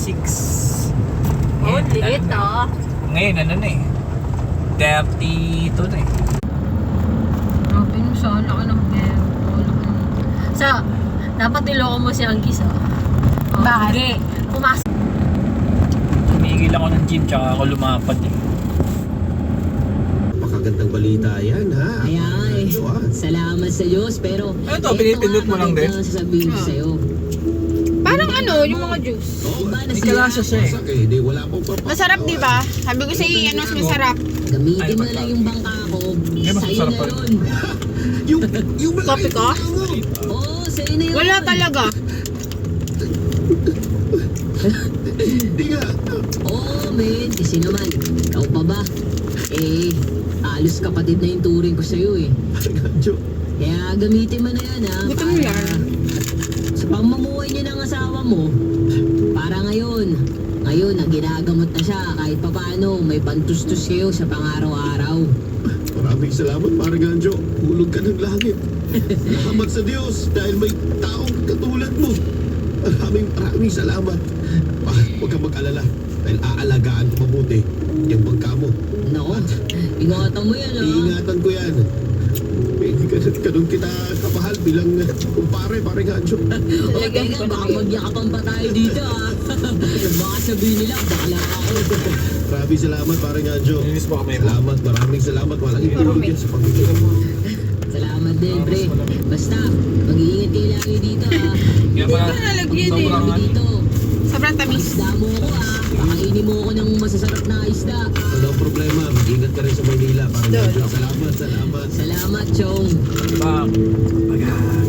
26. Oh, liit ah. Ngayon, ano na eh. 32 na eh. Grabe mo siya, laki ng pera. Dapat niloko mo si Angkis ah. Bakit? Sige, pumasok. Tumigil ako ng gym tsaka ako lumapad eh. Napakagandang balita yan, ha? Ay, salamat sa Diyos, pero Ano to, pinipindot mo lang din? Ito sasabihin ko sa'yo. Parang ano, yung mga juice. Diba na May sila, kalasa siya eh. Masak eh, di wala pong papagawa. Masarap, di ba? Sabi ko sa'yo, ano, mas masarap. gamitin mo na lang yung bangka ko. mas Sa'yo masarap na pa rin. yun. Yung Kopi ko? Oo, sa'yo na yun. Wala talaga. Di nga. Oo, men. Kasi naman, ikaw pa ba? Alos kapatid na yung turing ko sa'yo eh. Gancho. Kaya gamitin mo na yan ha. Gutom mo yan. Sa pamumuhay niya ng asawa mo, para ngayon, ginagamot na siya kahit papaano, may pantustos kayo sa pang-araw-araw. Maraming salamat, Pare Gancho. Hulog ka ng langit. Salamat sa Diyos dahil may taong katulad mo. Maraming salamat. Huwag kang mag-alala dahil aalagaan ko mabuti yung bangka mo. Nako, ingatan mo yan ha. Iingatan ko yan. Ganun kita kapahal bilang kumpare, Pare Gancho. O teka, baka magyakapan pa tayo dito ha. Baka sabihin nila, bakla ako. Maraming salamat, Pare Gancho. Linis ba kami? Maraming salamat. Malaking tulong yan sa pamilya mo. Salamat din, pre. Basta, mag-iingat kayo lagi dito ha. Kaya pala, nalagyan eh. sobrang Sabi dito, Sobrang tamis. isda mo ako ha. Pakainin mo ako ng masasarap na isda. Walang problema. Mag-ingat ka rin sa Maynila, Pare Gancho. Salamat. Salamat, Chong. Bang. Baga.